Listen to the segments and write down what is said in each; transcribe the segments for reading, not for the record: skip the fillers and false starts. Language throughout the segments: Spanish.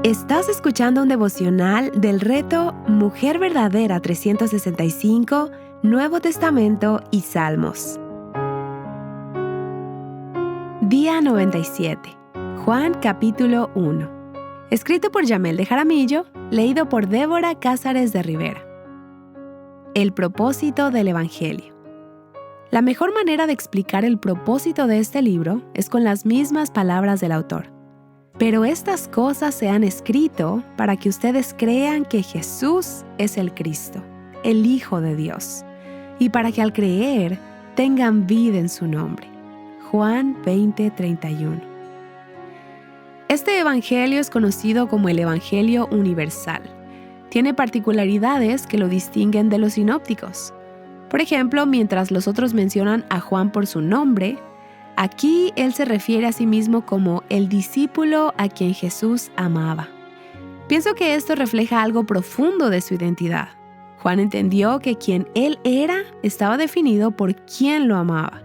Estás escuchando un devocional del reto Mujer Verdadera 365, Nuevo Testamento y Salmos. Día 97. Juan capítulo 1. Escrito por Yamel de Jaramillo, leído por Débora Cázares de Rivera. El propósito del Evangelio. La mejor manera de explicar el propósito de este libro es con las mismas palabras del autor. Pero estas cosas se han escrito para que ustedes crean que Jesús es el Cristo, el Hijo de Dios, y para que al creer tengan vida en su nombre. Juan 20:31. Este evangelio es conocido como el Evangelio Universal. Tiene particularidades que lo distinguen de los sinópticos. Por ejemplo, mientras los otros mencionan a Juan por su nombre, aquí él se refiere a sí mismo como el discípulo a quien Jesús amaba. Pienso que esto refleja algo profundo de su identidad. Juan entendió que quien él era estaba definido por quien lo amaba.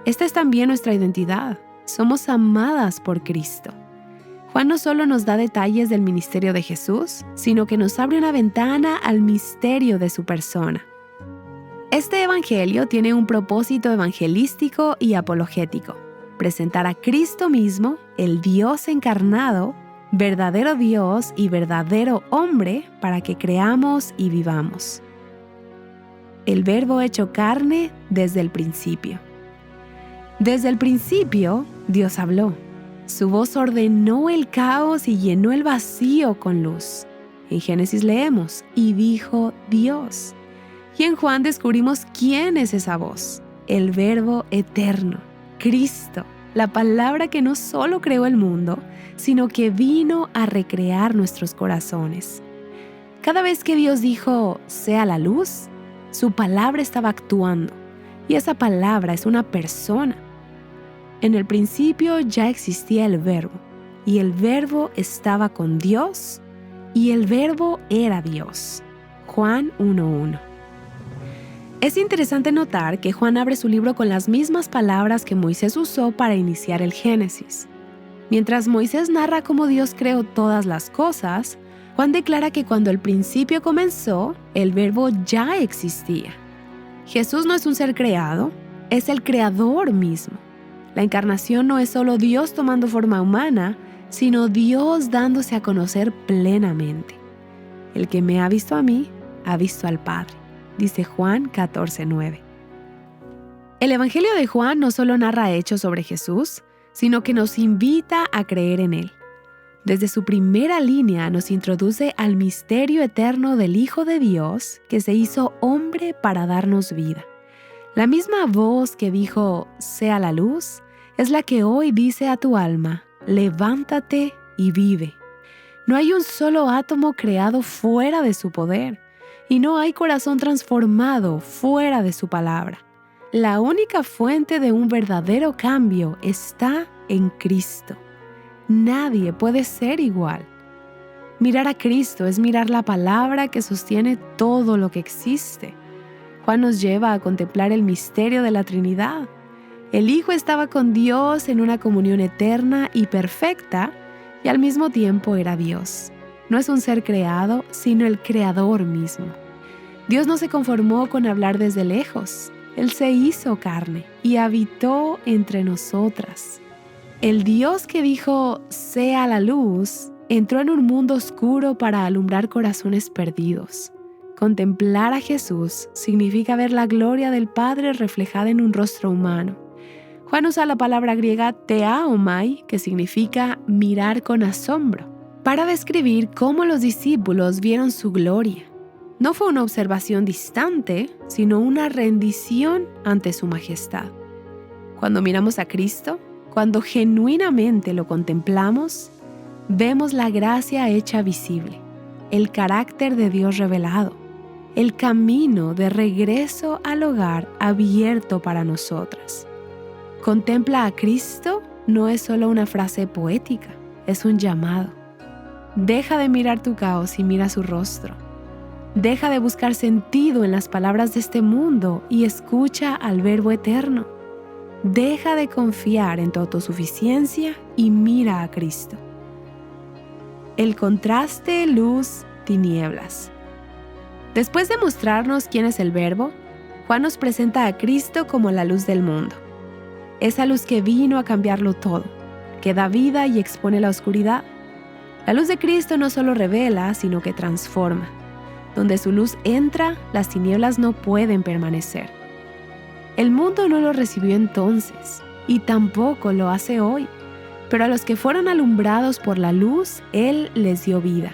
Esta es también nuestra identidad. Somos amadas por Cristo. Juan no solo nos da detalles del ministerio de Jesús, sino que nos abre una ventana al misterio de su persona. Este evangelio tiene un propósito evangelístico y apologético: presentar a Cristo mismo, el Dios encarnado, verdadero Dios y verdadero hombre, para que creamos y vivamos. El Verbo hecho carne desde el principio. Desde el principio, Dios habló. Su voz ordenó el caos y llenó el vacío con luz. En Génesis leemos: y dijo Dios. Y en Juan descubrimos quién es esa voz: el Verbo eterno, Cristo, la palabra que no solo creó el mundo, sino que vino a recrear nuestros corazones. Cada vez que Dios dijo, sea la luz, su palabra estaba actuando, y esa palabra es una persona. En el principio ya existía el Verbo, y el Verbo estaba con Dios, y el Verbo era Dios. Juan 1:1. Es interesante notar que Juan abre su libro con las mismas palabras que Moisés usó para iniciar el Génesis. Mientras Moisés narra cómo Dios creó todas las cosas, Juan declara que cuando el principio comenzó, el Verbo ya existía. Jesús no es un ser creado, es el Creador mismo. La encarnación no es solo Dios tomando forma humana, sino Dios dándose a conocer plenamente. El que me ha visto a mí, ha visto al Padre, dice Juan 14:9. El Evangelio de Juan no solo narra hechos sobre Jesús, sino que nos invita a creer en Él. Desde su primera línea nos introduce al misterio eterno del Hijo de Dios que se hizo hombre para darnos vida. La misma voz que dijo, sea la luz, es la que hoy dice a tu alma, levántate y vive. No hay un solo átomo creado fuera de su poder, y no hay corazón transformado fuera de su palabra. La única fuente de un verdadero cambio está en Cristo. Nadie puede ser igual. Mirar a Cristo es mirar la palabra que sostiene todo lo que existe. Juan nos lleva a contemplar el misterio de la Trinidad. El Hijo estaba con Dios en una comunión eterna y perfecta, y al mismo tiempo era Dios. No es un ser creado, sino el Creador mismo. Dios no se conformó con hablar desde lejos. Él se hizo carne y habitó entre nosotras. El Dios que dijo, sea la luz, entró en un mundo oscuro para alumbrar corazones perdidos. Contemplar a Jesús significa ver la gloria del Padre reflejada en un rostro humano. Juan usa la palabra griega theaomai, que significa mirar con asombro, para describir cómo los discípulos vieron su gloria. No fue una observación distante, sino una rendición ante su majestad. Cuando miramos a Cristo, cuando genuinamente lo contemplamos, vemos la gracia hecha visible, el carácter de Dios revelado, el camino de regreso al hogar abierto para nosotras. Contempla a Cristo no es solo una frase poética, es un llamado. Deja de mirar tu caos y mira su rostro. Deja de buscar sentido en las palabras de este mundo y escucha al Verbo eterno. Deja de confiar en tu autosuficiencia y mira a Cristo. el contraste luz-tinieblas. Después de mostrarnos quién es el Verbo, Juan nos presenta a Cristo como la luz del mundo. Esa luz que vino a cambiarlo todo, que da vida y expone la oscuridad. La luz de Cristo no solo revela, sino que transforma. Donde su luz entra, las tinieblas no pueden permanecer. El mundo no lo recibió entonces, y tampoco lo hace hoy. Pero a los que fueron alumbrados por la luz, Él les dio vida.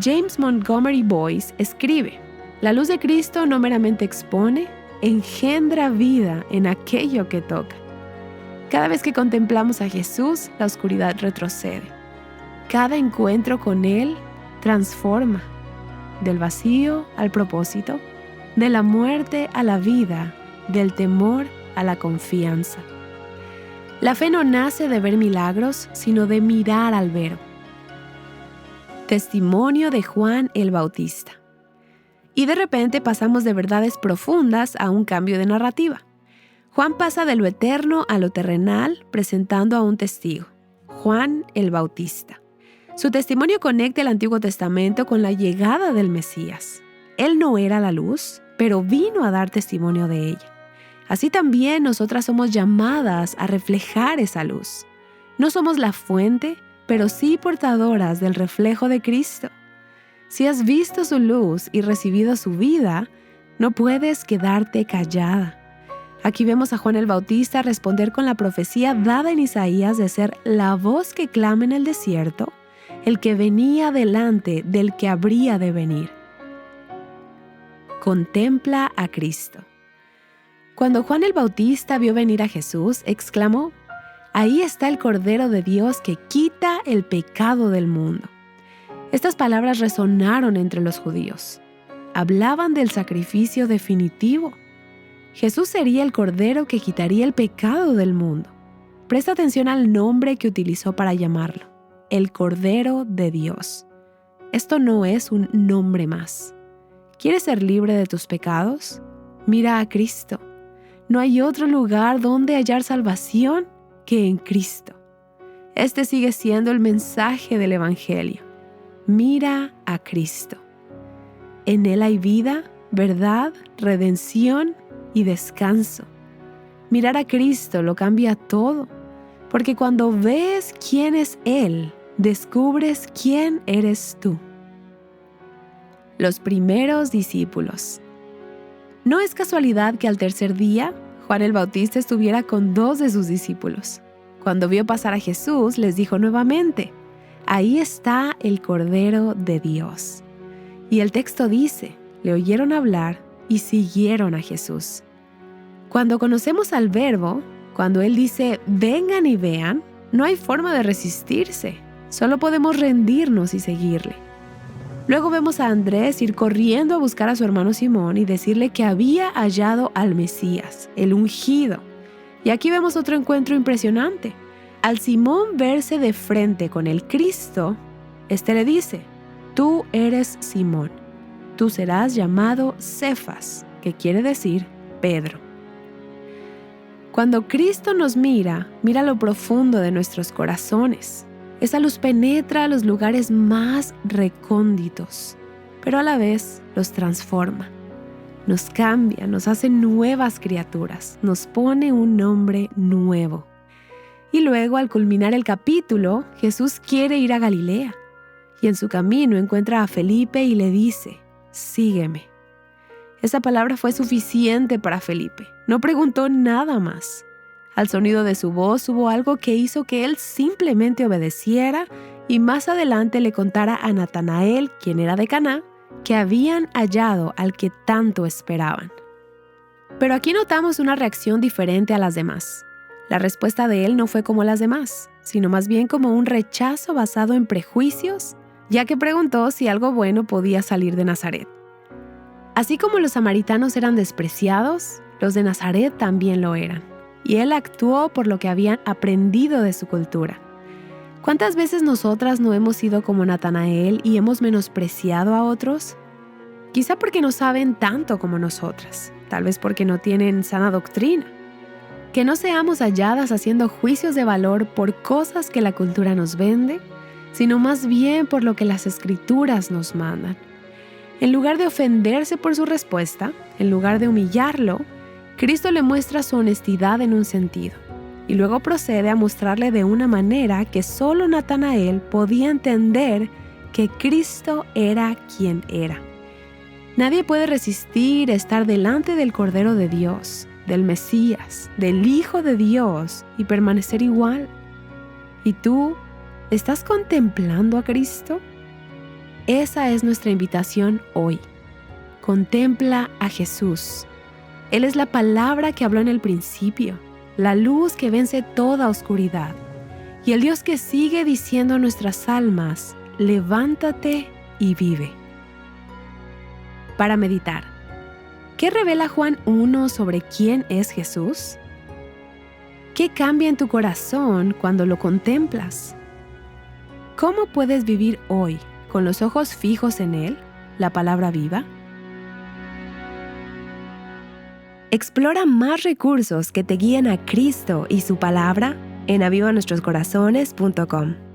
James Montgomery Boyce escribe: la luz de Cristo no meramente expone, engendra vida en aquello que toca. Cada vez que contemplamos a Jesús, la oscuridad retrocede. Cada encuentro con Él transforma, del vacío al propósito, de la muerte a la vida, del temor a la confianza. La fe no nace de ver milagros, sino de mirar al Verbo. Testimonio de Juan el Bautista. Y de repente pasamos de verdades profundas a un cambio de narrativa. Juan pasa de lo eterno a lo terrenal, presentando a un testigo, Juan el Bautista. Su testimonio conecta el Antiguo Testamento con la llegada del Mesías. Él no era la luz, pero vino a dar testimonio de ella. Así también nosotras somos llamadas a reflejar esa luz. No somos la fuente, pero sí portadoras del reflejo de Cristo. Si has visto su luz y recibido su vida, no puedes quedarte callada. Aquí vemos a Juan el Bautista responder con la profecía dada en Isaías de ser la voz que clama en el desierto, el que venía delante del que habría de venir. Contempla a Cristo. Cuando Juan el Bautista vio venir a Jesús, exclamó: ahí está el Cordero de Dios que quita el pecado del mundo. Estas palabras resonaron entre los judíos. Hablaban del sacrificio definitivo. Jesús sería el Cordero que quitaría el pecado del mundo. Presta atención al nombre que utilizó para llamarlo: el Cordero de Dios. Esto no es un nombre más. ¿Quieres ser libre de tus pecados? Mira a Cristo. No hay otro lugar donde hallar salvación que en Cristo. Este sigue siendo el mensaje del Evangelio. Mira a Cristo. En Él hay vida, verdad, redención y descanso. Mirar a Cristo lo cambia todo, porque cuando ves quién es Él, descubres quién eres tú. Los primeros discípulos. No es casualidad que al tercer día, Juan el Bautista estuviera con 2 de sus discípulos. Cuando vio pasar a Jesús, les dijo nuevamente: ahí está el Cordero de Dios. Y el texto dice: le oyeron hablar y siguieron a Jesús. Cuando conocemos al Verbo, cuando Él dice vengan y vean, no hay forma de resistirse. Solo podemos rendirnos y seguirle. Luego vemos a Andrés ir corriendo a buscar a su hermano Simón y decirle que había hallado al Mesías, el ungido. Y aquí vemos otro encuentro impresionante. Al Simón verse de frente con el Cristo, este le dice: tú eres Simón, tú serás llamado Cefas, que quiere decir Pedro. Cuando Cristo nos mira, mira lo profundo de nuestros corazones. Esa luz penetra a los lugares más recónditos, pero a la vez los transforma. Nos cambia, nos hace nuevas criaturas, nos pone un nombre nuevo. Y luego, al culminar el capítulo, Jesús quiere ir a Galilea. Y en su camino encuentra a Felipe y le dice: sígueme. Esa palabra fue suficiente para Felipe. No preguntó nada más. Al sonido de su voz hubo algo que hizo que él simplemente obedeciera y más adelante le contara a Natanael, quien era de Caná, que habían hallado al que tanto esperaban. Pero aquí notamos una reacción diferente a las demás. La respuesta de él no fue como las demás, sino más bien como un rechazo basado en prejuicios, ya que preguntó si algo bueno podía salir de Nazaret. Así como los samaritanos eran despreciados, los de Nazaret también lo eran. Y él actuó por lo que habían aprendido de su cultura. ¿Cuántas veces nosotras no hemos sido como Natanael y hemos menospreciado a otros? Quizá porque no saben tanto como nosotras, tal vez porque no tienen sana doctrina. Que no seamos halladas haciendo juicios de valor por cosas que la cultura nos vende, sino más bien por lo que las Escrituras nos mandan. En lugar de ofenderse por su respuesta, en lugar de humillarlo, Cristo le muestra su honestidad en un sentido, y luego procede a mostrarle de una manera que solo Natanael podía entender que Cristo era quien era. Nadie puede resistir estar delante del Cordero de Dios, del Mesías, del Hijo de Dios y permanecer igual. ¿Y tú, estás contemplando a Cristo? Esa es nuestra invitación hoy. Contempla a Jesús. Él es la palabra que habló en el principio, la luz que vence toda oscuridad, y el Dios que sigue diciendo a nuestras almas: levántate y vive. Para meditar, ¿qué revela Juan 1 sobre quién es Jesús? ¿Qué cambia en tu corazón cuando lo contemplas? ¿Cómo puedes vivir hoy con los ojos fijos en Él, la palabra viva? Explora más recursos que te guíen a Cristo y su palabra en avivanuestroscorazones.com.